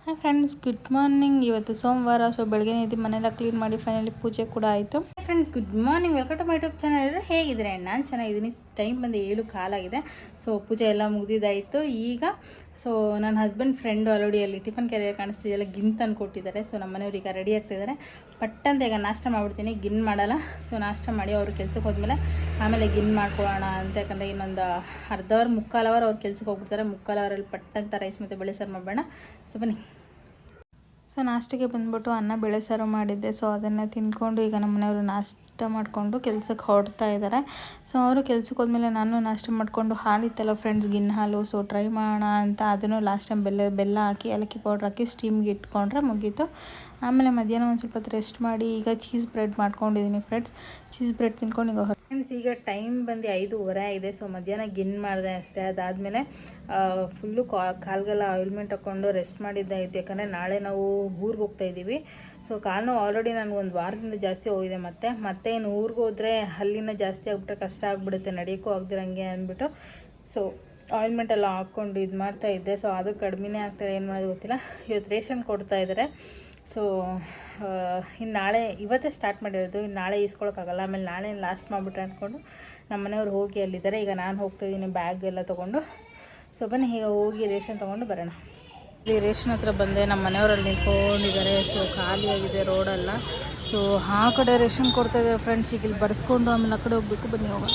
Hi friends, good morning. ಇವತ್ತು ಸೋಮವಾರ, so ಬೆಳಗ್ಗೆ ಎದ್ದು ಮನೆಯೆಲ್ಲ ಕ್ಲೀನ್ ಮಾಡಿ ಫೈನಲಿ ಪೂಜೆ ಕೂಡ ಆಯಿತು. Friends, good morning, welcome to my YouTube channel. ಎಲ್ಲರೂ ಹೇಗಿದ್ರೆ? ನಾನು ಚೆನ್ನಾಗಿದ್ದೀನಿ. ಟೈಮ್ ಬಂದು 7 ಕಾಲಾಗಿದೆ. ಸೊ ಪೂಜೆ ಎಲ್ಲ ಮುಗಿದಿದ್ದಾಯಿತು. ಈಗ ಸೊ ನನ್ನ ಹಸ್ಬೆಂಡ್ ಫ್ರೆಂಡು ಆಲ್ರೆಡಿ ಅಲ್ಲಿ ಟಿಫನ್ ಕ್ಯಾರಿಯರ್ ಕಾಣಿಸ್ತಿದೆಯಲ್ಲ, ಗಿನ್ ತಂದು ಕೊಟ್ಟಿದ್ದಾರೆ. ಸೊ ನಮ್ಮ ಮನೆಯವ್ರು ಈಗ ರೆಡಿ ಆಗ್ತಿದ್ದಾರೆ. ಪಟ್ಟಂತ ಈಗ ನಾಷ್ಟ ಮಾಡಿಬಿಡ್ತೀನಿ, ಗಿನ್ ಮಾಡಲ್ಲ. ಸೊ ನಾಷ್ಟ ಮಾಡಿ ಅವರು ಕೆಲ್ಸಕ್ಕೆ ಹೋದ್ಮೇಲೆ ಆಮೇಲೆ ಗಿನ್ ಮಾಡ್ಕೊಳ್ಳೋಣ ಅಂತ. ಯಾಕಂದರೆ ಇನ್ನೊಂದು ಅರ್ಧ ಅವರ್ ಮುಕ್ಕಾಲು ಅವರ್ ಅವ್ರು ಕೆಲ್ಸಕ್ಕೆ ಹೋಗ್ಬಿಡ್ತಾರೆ. ಮುಕ್ಕಾಲು ಅವರಲ್ಲಿ ಪಟ್ಟಂತ ರೈಸ್ ಮತ್ತು ಬೇಳೆ ಸಾರು ಮಾಡೋಣ. ಸೊ ಬನ್ನಿ. ಸೊ ನಾಷ್ಟಿಗೆ ಬಂದ್ಬಿಟ್ಟು ಅನ್ನ ಬೇಳೆ ಸಾರು ಮಾಡಿದ್ದೆ. ಸೊ ಅದನ್ನು ತಿಂದ್ಕೊಂಡು ಈಗ ನಮ್ಮ ಮನೆಯವರು ನಾಷ್ಟ ಮಾಡಿಕೊಂಡು ಕೆಲ್ಸಕ್ಕೆ ಹೊರಡ್ತಾ ಇದ್ದಾರೆ. ಸೊ ಅವರು ಕೆಲ್ಸಕ್ಕೆ ಹೋದ್ಮೇಲೆ ನಾನು ನಾಷ್ಟ ಮಾಡಿಕೊಂಡು ಹಾಲಿತ್ತಲ್ಲ ಫ್ರೆಂಡ್ಸ್, ಗಿನ್ನ ಹಾಲು. ಸೊ ಟ್ರೈ ಮಾಡೋಣ ಅಂತ ಅದನ್ನು ಲಾಸ್ಟ್ ಟೈಮ್ ಬೆಲ್ಲ ಹಾಕಿ ಏಲಕ್ಕಿ ಪೌಡ್ರ್ ಹಾಕಿ ಸ್ಟೀಮ್ಗೆ ಇಟ್ಕೊಂಡ್ರೆ ಮುಗೀತು. ಆಮೇಲೆ ಮಧ್ಯಾಹ್ನ ಒಂದು ಸ್ವಲ್ಪ ಹೊತ್ತು ರೆಸ್ಟ್ ಮಾಡಿ ಈಗ ಚೀಸ್ ಬ್ರೆಡ್ ಮಾಡ್ಕೊಂಡಿದ್ದೀನಿ ಫ್ರೆಂಡ್ಸ್. ಚೀಸ್ ಬ್ರೆಡ್ ತಿನ್ಕೊಂಡು ಈಗ ಫ್ರೆಂಡ್ಸ್, ಈಗ ಟೈಮ್ ಬಂದು 5:15 ಆಗಿದೆ. ಸೊ ಮಧ್ಯಾಹ್ನ ಗಿನ್ ಮಾಡಿದೆ ಅಷ್ಟೇ. ಅದಾದಮೇಲೆ ಫುಲ್ಲು ಕಾಲ್ಗೆಲ್ಲ ಆಯಿಲ್ಮೆಂಟ್ ಹಾಕ್ಕೊಂಡು ರೆಸ್ಟ್ ಮಾಡಿದ್ದಾಯಿತು. ಯಾಕಂದರೆ ನಾಳೆ ನಾವು ಊರಿಗೆ ಹೋಗ್ತಾಯಿದ್ದೀವಿ. ಸೊ ಕಾಲು ನೋವು ಆಲ್ರೆಡಿ ನನಗೆ ಒಂದು ವಾರದಿಂದ ಜಾಸ್ತಿ ಹೋಗಿದೆ. ಮತ್ತೆ ಇನ್ನು ಊರಿಗೆ ಹೋದರೆ ಅಲ್ಲಿನ ಜಾಸ್ತಿ ಆಗಿಬಿಟ್ರೆ ಕಷ್ಟ ಆಗಿಬಿಡುತ್ತೆ, ನಡೆಯೋಕ್ಕೂ ಆಗದಿರಂಗೆ ಅಂದ್ಬಿಟ್ಟು ಸೊ ಆಯಿಲ್ಮೆಂಟ್ ಎಲ್ಲ ಹಾಕ್ಕೊಂಡು ಇದು ಮಾಡ್ತಾಯಿದ್ದೆ. ಸೊ ಅದು ಕಡಿಮೆನೇ ಆಗ್ತಾರೆ, ಏನು ಮಾಡೋದು ಗೊತ್ತಿಲ್ಲ. ಇವತ್ತು ರೇಷನ್ ಕೊಡ್ತಾ ಇದ್ದಾರೆ. ಸೊ ಇನ್ನು ನಾಳೆ, ಇವತ್ತೇ ಸ್ಟಾರ್ಟ್ ಮಾಡಿರೋದು, ಇನ್ನು ನಾಳೆ ಈಸ್ಕೊಳಕ್ಕಾಗಲ್ಲ. ಆಮೇಲೆ ನಾಳೆ ಲಾಸ್ಟ್ ಮಾಡಿಬಿಟ್ರೆ ಅಂದ್ಕೊಂಡು ನಮ್ಮ ಮನೆಯವ್ರು ಹೋಗಿ ಅಲ್ಲಿದ್ದಾರೆ. ಈಗ ನಾನು ಹೋಗ್ತಾಯಿದ್ದೀನಿ ಬ್ಯಾಗ್ ಎಲ್ಲ ತೊಗೊಂಡು. ಸೊ ಬನ್ನಿ ಈಗ ಹೋಗಿ ರೇಷನ್ ತೊಗೊಂಡು ಬರೋಣ. ಇಲ್ಲಿ ರೇಷನ್ ಹತ್ರ ಬಂದೆ. ನಮ್ಮ ಮನೆಯವರಲ್ಲಿ ನಿಂತ್ಕೊಂಡಿದ್ದಾರೆ. ಸೊ ಖಾಲಿಯಾಗಿದೆ ರೋಡೆಲ್ಲ. ಸೊ ಆ ಕಡೆ ರೇಷನ್ ಕೊಡ್ತಾಯಿದ್ದಾರೆ ಫ್ರೆಂಡ್ಸ್. ಈಗ ಇಲ್ಲಿ ಬರೆಸ್ಕೊಂಡು ಆಮೇಲೆ ಆ ಕಡೆ ಹೋಗಬೇಕು. ಬನ್ನಿ ಹೋಗೋಣ.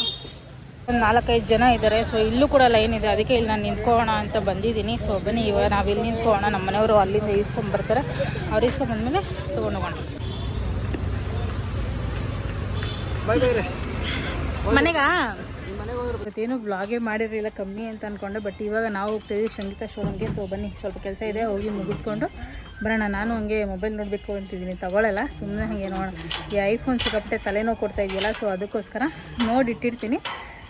ಒಂದು 4-5 ಜನ ಇದ್ದಾರೆ. ಸೊ ಇಲ್ಲೂ ಕೂಡ ಲೈನ್ ಇದೆ, ಅದಕ್ಕೆ ಇಲ್ಲಿ ನಾನು ನಿಂತ್ಕೊಳ್ಳೋಣ ಅಂತ ಬಂದಿದ್ದೀನಿ. ಸೊ ಬನ್ನಿ ಇವಾಗ ನಾವು ಇಲ್ಲಿ ನಿಂತ್ಕೊಳ್ಳೋಣ. ನಮ್ಮ ಮನೆಯವರು ಅಲ್ಲಿಂದ ಈಸ್ಕೊಂಡ್ಬರ್ತಾರೆ. ಅವ್ರು ಈಸ್ಕೊಂಡ್ಬಂದ್ಮೇಲೆ ತೊಗೊಂಡು ಹೋಗೋಣ. ಮನೆಗಾ ಇವತ್ತೇನು ಬ್ಲಾಗೇ ಮಾಡಿರಲಿಲ್ಲ, ಕಮ್ಮಿ ಅಂತ ಅಂದ್ಕೊಂಡೆ. ಬಟ್ ಇವಾಗ ನಾವು ಹೋಗ್ತಾಯಿದ್ವಿ ಸಂಗೀತ ಶೋರೂಮ್ಗೆ. ಸೊ ಬನ್ನಿ, ಸ್ವಲ್ಪ ಕೆಲಸ ಇದೆ, ಹೋಗಿ ಮುಗಿಸ್ಕೊಂಡು ಬರೋಣ. ನಾನು ಹಂಗೆ ಮೊಬೈಲ್ ನೋಡಬೇಕು ಅಂತಿದ್ದೀನಿ, ತಗೊಳ್ಳಲ್ಲ, ಸುಮ್ಮನೆ ಹಾಗೆ ನೋಡೋಣ. ಈ ಐಫೋನ್ ಸಿಕ್ಕಾಪಟ್ಟೆ ತಲೆನೋವು ಕೊಡ್ತಾ ಇದೆಯಲ್ಲ, ಸೊ ಅದಕ್ಕೋಸ್ಕರ ನೋಡಿಟ್ಟಿರ್ತೀನಿ.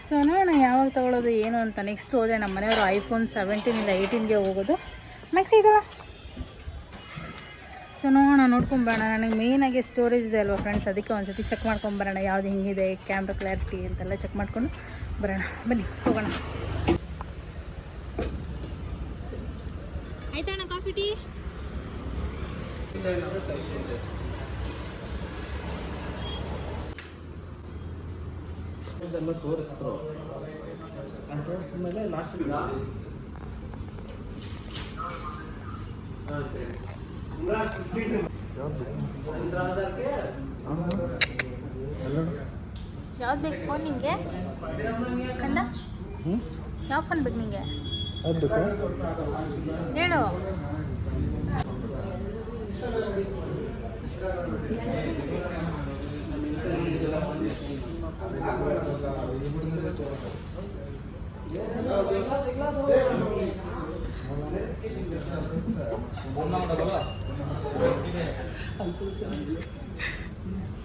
ಸೊ ನೋಡೋಣ ಯಾವಾಗ ತೊಗೊಳ್ಳೋದು ಏನು ಅಂತ. ನೆಕ್ಸ್ಟ್ ಹೋದರೆ ನಮ್ಮ ಮನೆಯವರು ಐಫೋನ್ 17 ಇಲ್ಲ 18ಗೆ ಹೋಗೋದು. ಮ್ಯಾಕ್ಸಿ ಇದಲ್ಲ. ಸೊ ನೋಡೋಣ, ನೋಡ್ಕೊಂಬರೋಣ. ನನಗೆ ಮೇಯ್ನಾಗಿ ಸ್ಟೋರೇಜ್ ಇದೆ ಅಲ್ವಾ ಫ್ರೆಂಡ್ಸ್, ಅದಕ್ಕೆ ಒಂದು ಸತಿ ಚೆಕ್ ಮಾಡ್ಕೊಂಬರೋಣ ಯಾವುದು ಹಿಂಗಿದೆ, ಕ್ಯಾಮ್ರಾ ಕ್ಲಾರಿಟಿ ಅಂತೆಲ್ಲ ಚೆಕ್ ಮಾಡ್ಕೊಂಡು ಬರೋಣ. ಬನ್ನಿ ಹೋಗೋಣ. ಆಯ್ತಣ್ಣ ಕಾಫಿ ಟೀ? ಇದೆಲ್ಲ ತೋರಿಸಿದ್ರು ಅಂತ ತೋರಿಸಿದ್ಮೇಲೆ ಲಾಸ್ಟ್ ಯಾವ್ದು ಬೇಕು ಫೋನ್ ನಿಂಗೆ? ಕಂದ ಯಾವ ಫೋನ್ ಬೇಕು ನಿಂಗೆ? ಹೇಳು.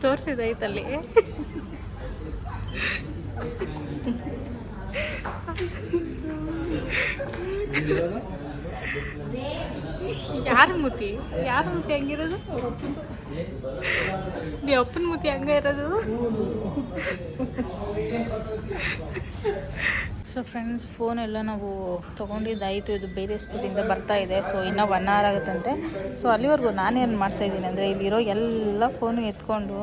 ತೋರಿಸಿದೈತಲ್ಲಿ. ಯಾರ ಮೂತಿ ಹಂಗಿರೋದು? ನೀ ಅಪ್ಪನ ಮೂತಿ ಹಂಗ ಇರೋದು. ಸೊ ಫ್ರೆಂಡ್ಸ್, ಫೋನೆಲ್ಲ ನಾವು ತೊಗೊಂಡಿದ್ದಾಯಿತು. ಇದು ಬೇರೆ ಸ್ಟೇಟಿಂದ ಬರ್ತಾ ಇದೆ. ಸೊ ಇನ್ನೂ 1 hour ಆಗುತ್ತಂತೆ. ಸೊ ಅಲ್ಲಿವರೆಗೂ ನಾನೇನು ಮಾಡ್ತಾಯಿದ್ದೀನಿ ಅಂದರೆ, ಇಲ್ಲಿರೋ ಎಲ್ಲ ಫೋನು ಎತ್ಕೊಂಡು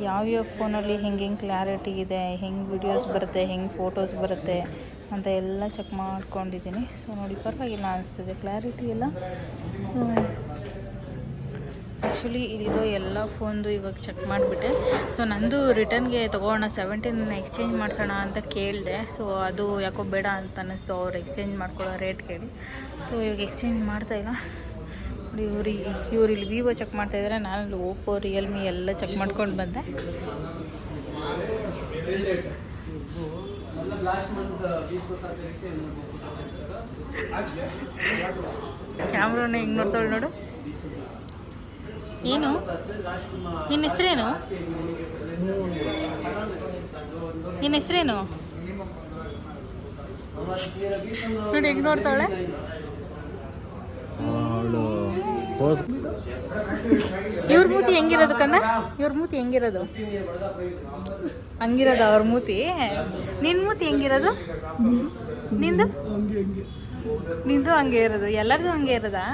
ಯಾವ್ಯಾವ ಫೋನಲ್ಲಿ ಹೆಂಗೆ ಕ್ಲಾರಿಟಿ ಇದೆ, ಹೆಂಗೆ ವಿಡಿಯೋಸ್ ಬರುತ್ತೆ, ಹೆಂಗೆ ಫೋಟೋಸ್ ಬರುತ್ತೆ ಅಂತ ಎಲ್ಲ ಚೆಕ್ ಮಾಡ್ಕೊಂಡಿದ್ದೀನಿ. ಸೊ ನೋಡಿ, ಪರವಾಗಿಲ್ಲ ಅನಿಸ್ತಿದೆ ಕ್ಲಾರಿಟಿ ಎಲ್ಲ. ಆ್ಯಕ್ಚುಲಿ ಇಲ್ಲಿರೋ ಎಲ್ಲ ಫೋನ್ದು ಇವಾಗ ಚೆಕ್ ಮಾಡಿಬಿಟ್ಟೆ. ಸೊ ನಂದು ರಿಟರ್ನ್ಗೆ ತೊಗೋಣ 17 ಎಕ್ಸ್ಚೇಂಜ್ ಮಾಡಿಸೋಣ ಅಂತ ಕೇಳಿದೆ. ಸೊ ಅದು ಯಾಕೋ ಬೇಡ ಅಂತ ಅನ್ನಿಸ್ತು, ಅವ್ರು ಎಕ್ಸ್ಚೇಂಜ್ ಮಾಡ್ಕೊಳ್ಳೋ ರೇಟ್ ಕೇಳಿ. ಸೊ ಇವಾಗ ಎಕ್ಸ್ಚೇಂಜ್ ಮಾಡ್ತಾಯಿಲ್ಲ. ಇವ್ರು ಇಲ್ಲಿ ವಿವೋ ಚೆಕ್ ಮಾಡ್ತಾಯಿದ್ದಾರೆ. ನಾನು ಓಪೋ, ರಿಯಲ್ಮಿ ಎಲ್ಲ ಚೆಕ್ ಮಾಡ್ಕೊಂಡು ಬಂದೆ. ಕ್ಯಾಮ್ರಾನ ಹಿಂಗೆ ನೋಡ್ತಾಳೆ ನೋಡು. ಏನು ನಿನ್ನ ಹೆಸರೇನು? ನಿನ್ನ ಹೆಸರೇನು ನೋಡಿ, ಹೆಂಗೆ ನೋಡ್ತಾಳೆ. ಇವ್ರ ಮೂತಿ ಹೆಂಗಿರೋದು ಕಂದ? ಇವ್ರ ಮೂತಿ ಹೆಂಗಿರೋದು? ಹಂಗಿರೋದು ಅವ್ರ ಮೂತಿ. ನಿನ್ನ ಮೂತಿ ಹೆಂಗಿರೋದು? ನಿಂದು ಹಂಗೆ ಇರೋದು. ಎಲ್ಲರದು ಹಂಗೆ ಇರೋದಾ?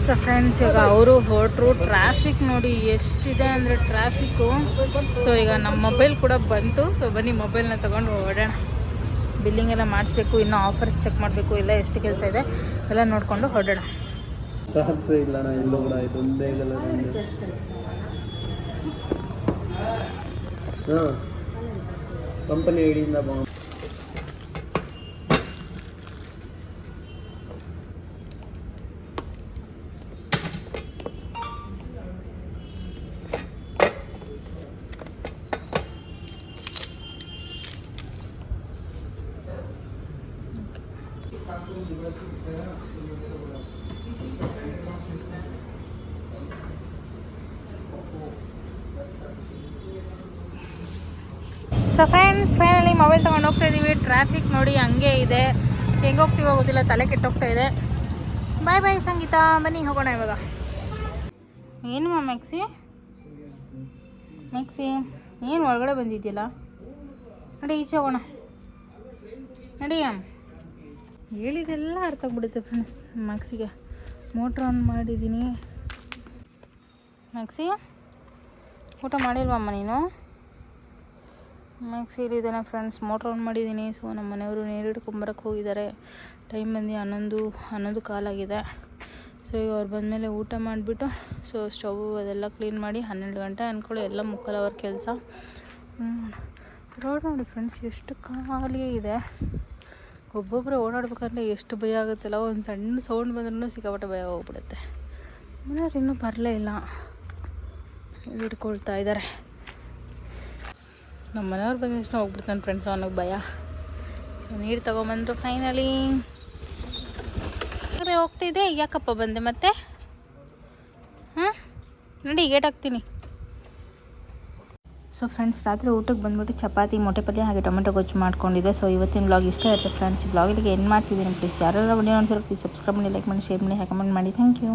ಸೊ ಫ್ರೆಂಡ್ಸ್ ಈಗ ಅವರು ಹೊರಟ್ರು. ಟ್ರಾಫಿಕ್ ನೋಡಿ ಎಷ್ಟಿದೆ ಅಂದರೆ ಟ್ರಾಫಿಕ್ಕು. ಸೊ ಈಗ ನಮ್ಮ ಮೊಬೈಲ್ ಕೂಡ ಬಂತು. ಸೊ ಬನ್ನಿ ಮೊಬೈಲ್ನ ತೊಗೊಂಡು ಹೊರಡೋಣ. ಬಿಲ್ಲಿಂಗ್ ಎಲ್ಲ ಮಾಡಿಸ್ಬೇಕು, ಇನ್ನೂ ಆಫರ್ಸ್ ಚೆಕ್ ಮಾಡಬೇಕು, ಎಲ್ಲ ಎಷ್ಟು ಕೆಲಸ ಇದೆ ಎಲ್ಲ ನೋಡಿಕೊಂಡು ಹೊರಡೋಣ. ಸ್ಟಾಕ್ಸ್ ಇಲ್ಲ ಎಲ್ಲೂ ಕೂಡ ಇದೊಂದೇ ಕಲರ್. ಹಾಂ, ಕಂಪನಿ ಐಡಿಯಿಂದ ಸೊ ಫ್ರೆಂಡ್ಸ್ ಫೈನಲಿ ಮೊಬೈಲ್ ತೊಗೊಂಡು ಹೋಗ್ತಾ ಇದ್ದೀವಿ. ಟ್ರಾಫಿಕ್ ನೋಡಿ ಹಂಗೆ ಇದೆ, ಹೆಂಗೆ ಹೋಗ್ತೀವೋ ಗೊತ್ತಿಲ್ಲ, ತಲೆ ಕೆಟ್ಟೋಗ್ತಾ ಇದೆ. ಬಾಯ್ ಬಾಯ್ ಸಂಗೀತ, ಬನ್ನಿ ಹೋಗೋಣ ಇವಾಗ. ಏನು ಮ್ಯಾಕ್ಸಿ ಏನು ಒಳಗಡೆ ಬಂದಿದ್ಯಲ್ಲ, ನಡಿ ಈಚೆ ಹೋಗೋಣ, ನಡಿ. ಹೇಳಿದೆಲ್ಲ ಅರ್ಥ ಆಗ್ಬಿಡುತ್ತೆ ಫ್ರೆಂಡ್ಸ್ ಮ್ಯಾಕ್ಸಿಗೆ. ಮೋಟ್ರ್ ಆನ್ ಮಾಡಿದ್ದೀನಿ. ಮ್ಯಾಕ್ಸಿ ಊಟ ಮಾಡಿಲ್ವಮ್ಮ ನೀನು? ಮ್ಯಾಕ್ಸಿ ಇಲ್ಲಿದ್ದಾನೆ ಫ್ರೆಂಡ್ಸ್, ಮೋಟ್ರ್ ಆನ್ ಮಾಡಿದ್ದೀನಿ. ಸೊ ನಮ್ಮ ಮನೆಯವರು ನೀರು ಹಿಡ್ಕೊಂಬರಕ್ಕೆ ಹೋಗಿದ್ದಾರೆ. ಟೈಮ್ ಬಂದು 11 ಕಾಲಾಗಿದೆ. ಸೊ ಈಗ ಅವ್ರು ಬಂದಮೇಲೆ ಊಟ ಮಾಡಿಬಿಟ್ಟು ಸೊ ಸ್ಟವ್ ಅದೆಲ್ಲ ಕ್ಲೀನ್ ಮಾಡಿ 12 ಗಂಟೆ ಅಂದ್ಕೊಳ್ಳಿ, ಎಲ್ಲ ಮುಕ್ಕಲವ್ರ ಕೆಲಸ. ರೋಡ್ ನೋಡಿ ಫ್ರೆಂಡ್ಸ್ ಎಷ್ಟು ಖಾಲಿ ಇದೆ. ಒಬ್ಬೊಬ್ಬರು ಓಡಾಡ್ಬೇಕಾದ್ರೆ ಎಷ್ಟು ಭಯ ಆಗುತ್ತಲ್ಲ, ಒಂದು ಸಣ್ಣ ಸೌಂಡ್ ಬಂದ್ರೂ ಸಿಕ್ಕಾಪಟ್ಟೆ ಭಯ ಹೋಗ್ಬಿಡುತ್ತೆ. ಮನೆಯವ್ರು ಇನ್ನೂ ಬರಲೇ ಇಲ್ಲ, ಹಿಡ್ಕೊಳ್ತಾ ಇದ್ದಾರೆ. ನಮ್ಮ ಮನೆಯವ್ರು ಬಂದಷ್ಟು ಹೋಗ್ಬಿಡ್ತಾನೆ ಫ್ರೆಂಡ್ಸ್, ಅವನಿಗೆ ಭಯ. ಸೊ ನೀರು ತೊಗೊಂಬಂದರು ಫೈನಲಿ. ಹೋಗ್ತಿದ್ದೆ, ಯಾಕಪ್ಪ ಬಂದೆ ಮತ್ತೆ? ಹಾಂ ನೋಡಿ ಗೇಟ್ ಹಾಕ್ತೀನಿ. ಸೊ ಫ್ರೆಂಡ್ಸ್ ರಾತ್ರಿ ಊಟಕ್ಕೆ ಬಂದುಬಿಟ್ಟು ಚಪಾತಿ, ಮೊಟ್ಟೆ ಪಲ್ಯ ಹಾಗೆ ಟೊಮೆಟೊ ಗೊಜ್ಜು ಮಾಡ್ಕೊಂಡಿದ್ದೆ. ಸೊ ಇವತ್ತಿನ ಬ್ಲಾಗ್ ಇಷ್ಟ ಇರುತ್ತೆ ಫ್ರೆಂಡ್ಸ್. ಈ ಬ್ಲಾಗಿಗೆ ಏನು ಮಾಡ್ತಿದ್ದೀನಿ ಪ್ಲೀಸ್ ಯಾರೆಲ್ಲ ವಿಡಿಯೋ ನೋಡ್ತಿರೋ ಪ್ಲೀಸ್ ಸಬ್ಸ್ಕ್ರೈಬ್ ಮಾಡಿ, ಲೈಕ್ ಮಾಡಿ, ಶೇರ್ ಮಾಡಿ, ಕಮೆಂಟ್ ಮಾಡಿ. Thank you.